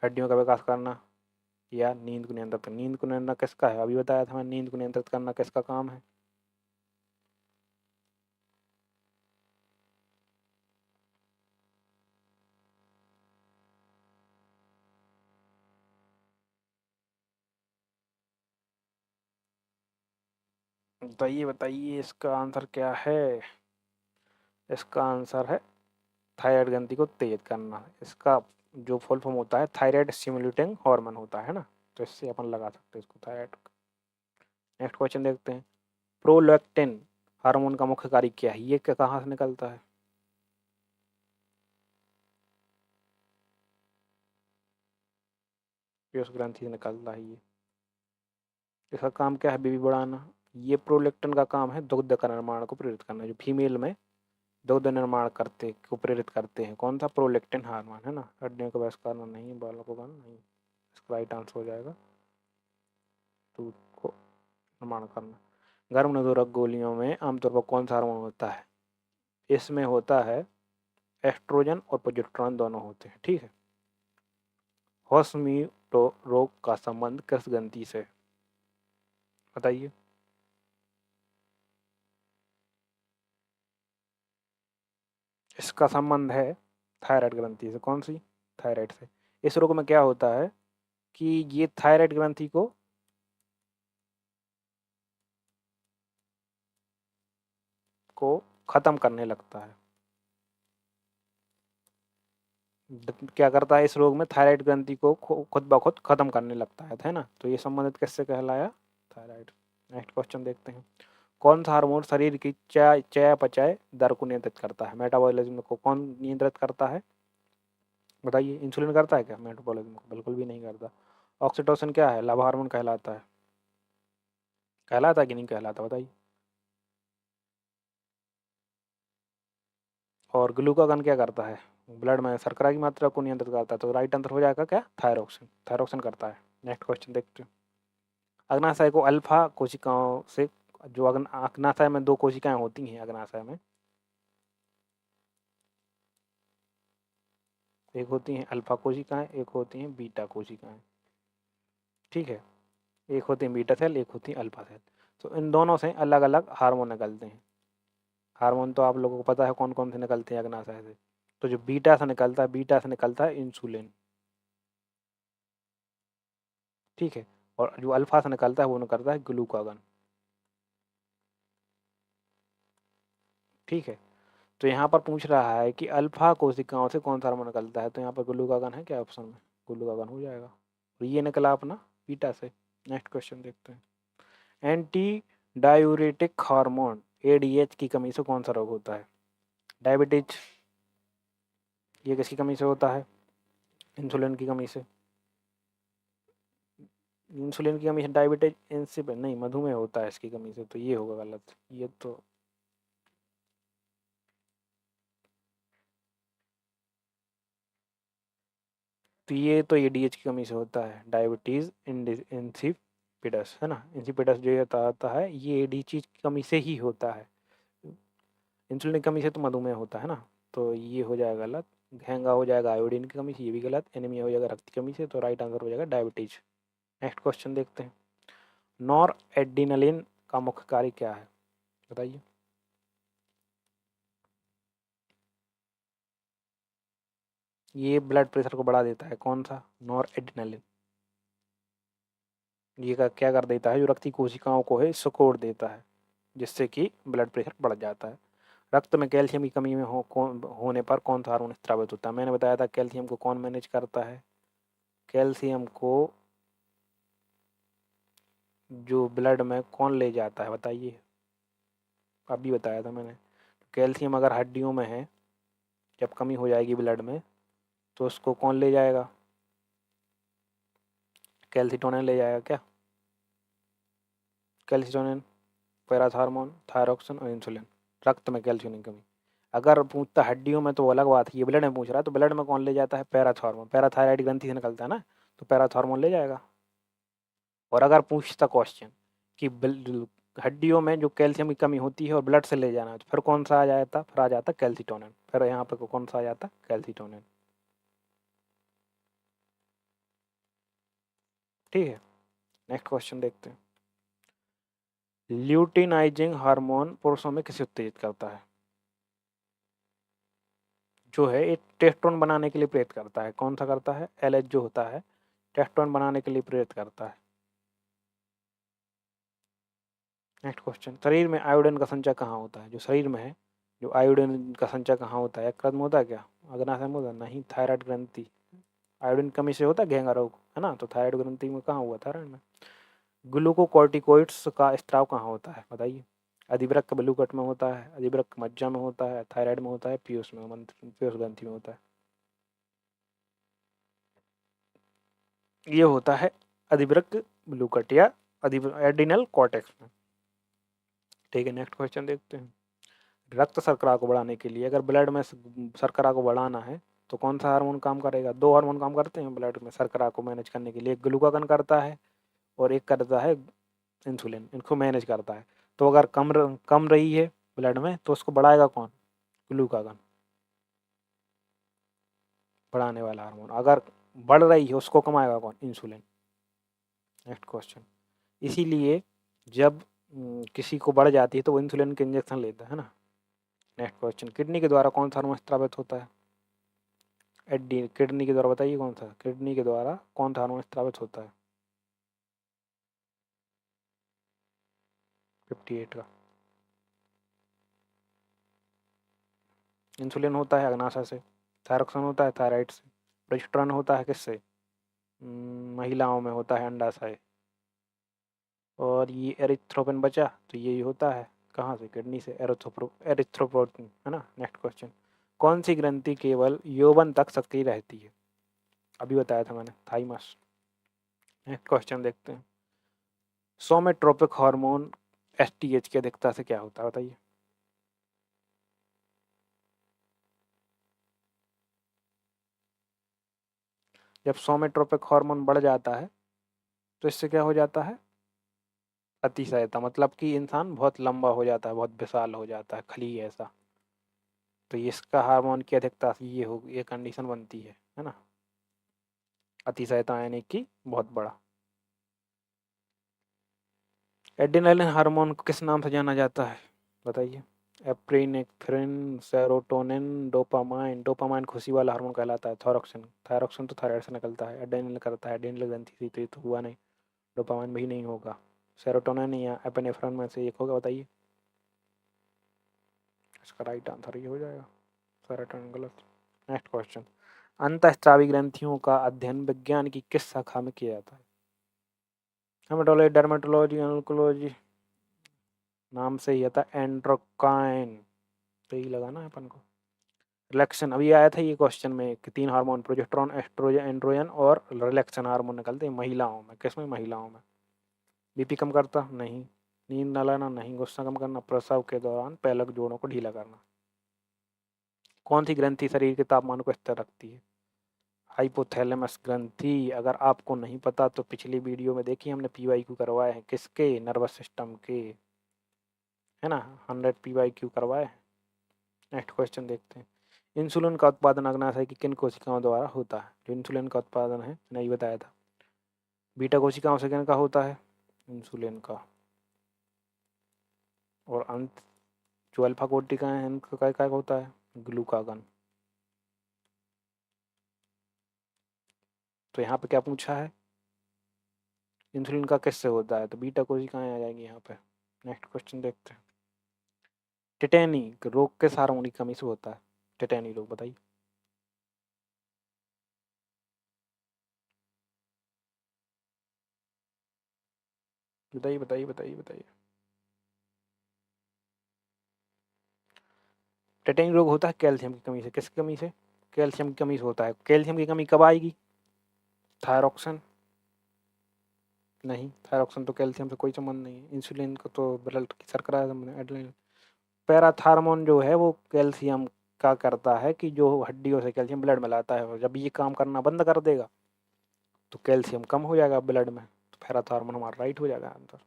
हड्डियों का विकास करना, या नींद को नियंत्रित करना। नींद को नियंत्रण किसका है? अभी बताया था मैं, नींद को नियंत्रित करना किसका काम है? बताइए बताइए इसका आंसर क्या है? इसका आंसर है थायराइड ग्रंथि को तेज करना। इसका जो फुल फॉर्म होता है थायराइड स्टिमुलेटिंग हार्मोन होता है ना, तो इससे अपन लगा सकते हैं इसको थायराइड। नेक्स्ट क्वेश्चन देखते हैं। प्रोलैक्टिन हार्मोन का मुख्य कार्य क्या है? ये कहाँ से निकलता है? पीयूष ग्रंथि से निकलता है ये। इसका काम क्या है? बेबी बढ़ाना। ये प्रोलैक्टिन का काम है दुग्ध का निर्माण को प्रेरित करना। जो फीमेल में दुग्ध निर्माण करते को प्रेरित करते हैं, कौन सा? प्रोलैक्टिन हार्मोन है ना। हड्डियों का विकास करना नहीं, बालों को करना नहीं। इसका राइट आंसर हो जाएगा दूध को निर्माण करना। गर्भ निरोधक गोलियों में आमतौर पर कौन सा हार्मोन होता है? इसमें होता है एस्ट्रोजन और प्रोजेस्टेरॉन, दोनों होते हैं। ठीक है। हॉशमिटो रोग का संबंध किस ग्रंथि से, बताइए। इसका संबंध है थायराइड ग्रंथि से। कौन सी? थायराइड से। इस रोग में क्या होता है कि ये थायराइड ग्रंथि को खत्म करने लगता है। क्या करता है इस रोग में? थायराइड ग्रंथि को खुद ब खुद खत्म करने लगता है ना। तो ये संबंधित किससे कहलाया? थायराइड। नेक्स्ट क्वेश्चन देखते हैं। कौन सा हार्मोन शरीर की चयापचय दर को नियंत्रित करता है? मेटाबॉलिज्म को कौन नियंत्रित करता है, बताइए। इंसुलिन करता है क्या मेटाबॉलिज्म को? बिल्कुल भी नहीं करता। ऑक्सीटोसिन क्या है? लाभ हार्मोन कहलाता है। कहलाता है कि नहीं कहलाता, बताइए। और ग्लूकागन क्या करता है? ब्लड में शर्करा की मात्रा को नियंत्रित करता है। तो राइट आंसर हो जाएगा क्या? थायरोक्सिन। थायरोक्सिन करता है। नेक्स्ट क्वेश्चन देखते हैं। अग्नाशय को अल्फा कोशिकाओं से, जो अग्नाशय में दो कोशिकाएं होती हैं अग्नाशय में, एक होती हैं अल्फा कोशिकाएं, एक होती हैं बीटा कोशिकाएं। ठीक है। एक होती हैं बीटा सेल, एक होती हैं अल्फा सेल। तो इन दोनों से अलग अलग हार्मोन निकलते हैं। हार्मोन तो आप लोगों को पता है कौन कौन से निकलते हैं अग्नाशय से। तो जो बीटा से निकलता है, बीटा से निकलता है इंसुलिन। ठीक है। और जो अल्फा से निकलता है वो निकलता है ग्लूकागन। ठीक है। तो यहाँ पर पूछ रहा है कि अल्फा कोशिकाओं से कौन सा हार्मोन निकलता है, तो यहाँ पर ग्लूकागन है क्या ऑप्शन में, ग्लूकागन हो जाएगा। तो ये निकला अपना बीटा से। नेक्स्ट क्वेश्चन देखते हैं। एंटी डायूरेटिक हार्मोन एडीएच की कमी से कौन सा रोग होता है? डायबिटीज। ये किसकी कमी से होता है? इंसुलिन की कमी से। इंसुलिन की कमी से डायबिटीज इंसिपिड नहीं, मधुमेह होता है इसकी कमी से, तो ये होगा गलत। ये तो ये तो एडीएच की कमी से होता है, डायबिटीज इंसिपिडस है ना। इंसिपिडस जो होता है ये एडीएच की कमी से ही होता है। इंसुलिन की कमी से तो मधुमेह होता है ना, तो ये हो जाएगा गलत। घेंगा हो जाएगा आयोडीन की कमी से, ये भी गलत। एनीमिया हो जाएगा रक्त की कमी से, तो राइट आंसर हो जाएगा डायबिटीज। नेक्स्ट क्वेश्चन देखते हैं। नॉर एड्रीनलिन का मुख्य कार्य क्या है, बताइए। ये ब्लड प्रेशर को बढ़ा देता है, कौन सा? Nor adrenaline. ये क्या कर देता है, जो रक्त की कोशिकाओं को है सिकोड़ देता है, जिससे कि ब्लड प्रेशर बढ़ जाता है। रक्त में कैल्शियम की कमी में होने पर कौन सा हार्मोन स्रावित होता है? मैंने बताया था कैल्शियम को कौन मैनेज करता है। कैल्शियम को जो ब्लड में कौन ले जाता है, बताइए। अभी बताया था मैंने। कैल्शियम अगर हड्डियों में है, जब कमी हो जाएगी ब्लड में, तो उसको कौन ले जाएगा? कैल्सिटोनिन ले जाएगा क्या? कैल्सिटोनिन, पैराथार्मोन, थायरोक्सिन और इंसुलिन। रक्त में कैल्शियम की कमी अगर पूछता हड्डियों में तो अलग बात है, ये ब्लड में पूछ रहा है, तो ब्लड में कौन ले जाता है? पैराथार्मोन। पैराथायराइड ग्रंथि से निकलता है ना, तो पैराथार्मोन ले जाएगा। और अगर पूछता क्वेश्चन कि हड्डियों में जो कैल्शियम की कमी होती है और ब्लड से ले जाना है, तो फिर कौन सा आ जाता? फिर आ जाता कैल्सिटोनिन। फिर यहाँ पर कौन सा आ जाता? कैल्सिटोनिन। ठीक है, नेक्स्ट क्वेश्चन देखते हैं। ल्यूटिनाइजिंग हार्मोन पुरुषों में किसे उत्तेजित करता है? जो है ये टेस्टोन बनाने के लिए प्रेरित करता है। कौन सा करता है? एलएच जो होता है टेस्टोन बनाने के लिए प्रेरित करता है। Next question. शरीर में आयोडीन का संचय कहाँ होता है? जो शरीर में है, जो आयोडीन का संचय कहाँ होता है? यकृत में होता है क्या? अग्नाशय में होता है? नहीं, थायराइड ग्रंथि। आयोडीन कमी से होता है घेंगा रोग, है ना, तो थायराइड ग्रंथि में कहाँ हुआ? थायराइड में। ग्लूकोकॉर्टिकोइड्स का स्त्राव कहाँ होता है, बताइए। अधिवृक्क बलूकट में होता है, अधिवृक्क मज्जा में होता है, थायराइड में होता है, पीयूष में, पीयूष ग्रंथि में होता है। ये होता है अधिवृक्क बलूकट या एड्रिनल कॉर्टेक्स में। ठीक है, नेक्स्ट क्वेश्चन देखते हैं। रक्त शर्करा को बढ़ाने के लिए, अगर ब्लड में शर्करा को बढ़ाना है, तो कौन सा हार्मोन काम करेगा? दो हार्मोन काम करते हैं ब्लड में शर्करा को मैनेज करने के लिए, एक ग्लूकागन करता है और एक करता है इंसुलिन, इनको मैनेज करता है। तो अगर कम रही है ब्लड में, तो उसको बढ़ाएगा कौन? ग्लूकागन, बढ़ाने वाला हार्मोन। अगर बढ़ रही है, उसको कमाएगा कौन? इंसुलिन। Next question. इसीलिए जब किसी को बढ़ जाती है तो वो इंसुलिन के इंजेक्शन लेता है ना। Next question. किडनी के द्वारा कौन सा हार्मोन स्रावित होता है? एडी किडनी के द्वारा, बताइए कौन सा? किडनी के द्वारा कौन सा हार्मोन स्रावित होता है? 58 का। इंसुलिन होता है अग्नाशय से, थायरोक्सिन होता है थायराइड से, प्रोजेस्टेरोन होता है किससे? महिलाओं में होता है अंडाशय। और ये एरिथ्रोपिन बचा, तो ये होता है कहाँ से? किडनी से, एरिथ्रोपोइटिन, है ना। Next question. कौन सी ग्रंथि केवल यौवन तक सक्रिय रहती है? अभी बताया था मैंने, थाइमस। नेक्स्ट क्वेश्चन देखते हैं। सोमेट्रोपिक हार्मोन एसटीएच की अधिकता से क्या होता है, बताइए। जब सोमेट्रोपिक हार्मोन बढ़ जाता है, तो इससे क्या हो जाता है? अतिशयता, मतलब कि इंसान बहुत लंबा हो जाता है, बहुत विशाल हो जाता है, खली ऐसा। तो इसका हार्मोन की अधिकता से ये कंडीशन बनती है ना। अतिशयता यानी कि बहुत बड़ा। एड्रेनालिन हार्मोन को किस नाम से जाना जाता है, बताइए। एप्रिनेफ्रिन, सेरोटोनिन, डोपामाइन। डोपामाइन खुशी वाला हार्मोन कहलाता है। थायरोक्सिन, थायरोक्सिन तो थायराइड से निकलता है। एड्रेनल करता है, एड्रेनल ग्रंथि से, तो ये तो हुआ नहीं। डोपामाइन भी नहीं होगा। सेरोटोनिन या एपिनेफ्रिन में से एक होगा, बताइए। इसका राइट आंसर ये हो जाएगा, सेरोटोनिन गलत। नेक्स्ट क्वेश्चन, अंतःस्रावी ग्रंथियों का अध्ययन विज्ञान की किस शाखा में किया जाता है? हेमेटोलॉजी, डर्मेटोलॉजी, ऑन्कोलॉजी, नाम से ही आता है एंड्रोक्राइन, तो यही लगाना है अपन को। रिलैक्सन, अभी आया था ये क्वेश्चन में कि 3 हार्मोन प्रोजेस्टेरॉन, एस्ट्रोजन, एंड्रोजन और रिलैक्सन हार्मोन निकलते हैं महिलाओं में। किसमें? महिलाओं में। बीपी कम करता? नहीं। नींद न लाना? नहीं। गुस्सा कम करना? प्रसव के दौरान पैलक जोड़ों को ढीला करना। कौन सी ग्रंथि शरीर के तापमान को स्थिर रखती है? हाइपोथैलेमस ग्रंथि। अगर आपको नहीं पता तो पिछली वीडियो में देखिए, हमने PYQ करवाए हैं किसके? नर्वस सिस्टम के, है ना, 100 PYQ करवाए हैं। नेक्स्ट क्वेश्चन देखते हैं, इंसुलिन का उत्पादन अग्नाशय की किन कोशिकाओं द्वारा होता है? जो इंसुलिन का उत्पादन है, नहीं बताया था, बीटा कोशिकाओं से किन का होता है? इंसुलिन का। और अंत जो अल्फा कोशिका है इनका क्या होता है? ग्लूकागन। तो यहाँ पे क्या पूछा है? इंसुलिन का किससे होता है? तो बीटा कोशिकाएं आ जाएंगी यहाँ पे। नेक्स्ट क्वेश्चन देखते हैं, टिटेनी रोग किस हार्मोन की कमी से होता है? टिटेनी रोग बताइए। बताइए बताइए बताइए बताइए। टिटेनी रोग होता है कैल्शियम की कमी से। किसकी कमी से? कैल्शियम की कमी से होता है। कैल्शियम की कमी कब आएगी? थायरॉक्सिन? नहीं, थायरॉक्सिन तो कैल्शियम से कोई संबंध नहीं है। इंसुलिन को तो ब्लड की शर्करा संबंध है, एड्रेनलिन। पैराथार्मोन जो है वो कैल्शियम का करता है कि जो हड्डियों से कैल्शियम ब्लड में लाता है, और जब ये काम करना बंद कर देगा तो कैल्शियम कम हो जाएगा ब्लड में, तो पैराथार्मोन हमारा राइट हो जाएगा आंसर।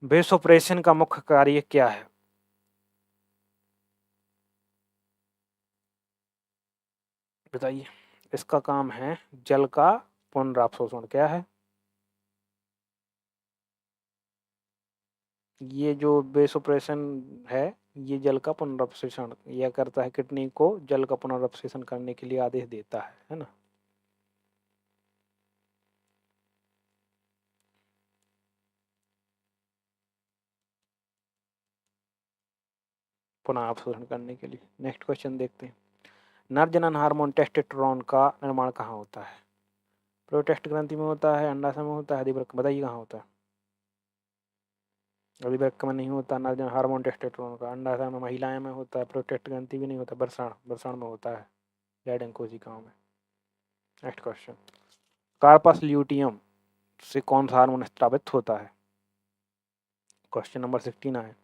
वेसोप्रेशन का मुख्य कार्य क्या है? बताइए। इसका काम है जल का पुनरावशोषण। क्या है? ये जो वेसोप्रेशन है, ये जल का पुनरावशोषण यह करता है, किडनी को जल का पुनरावशोषण करने के लिए आदेश देता है ना। पुनः अवशोषण करने के लिए। नेक्स्ट क्वेश्चन देखते हैं, नर जनन हार्मोन टेस्टोस्टेरोन का निर्माण कहाँ होता है? प्रोस्टेट ग्रंथि में होता है, अंडाशय में होता है, अधिवृक्क? बताइए कहाँ होता है? अधिवृक्क में नहीं होता नर जनन हार्मोन टेस्टोस्टेरोन का। अंडाशय में महिलाएं में होता है। प्रोस्टेट ग्रंथि भी नहीं होता। वृषण, वृषण में होता है, लैंगिक कोशिकाओं में। नेक्स्ट क्वेश्चन, कार्पस ल्यूटियम से कौन सा हार्मोन स्रावित होता है? क्वेश्चन नंबर 69 है,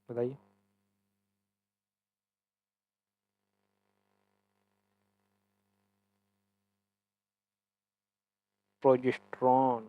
बताइए। प्रोजेस्टेरॉन।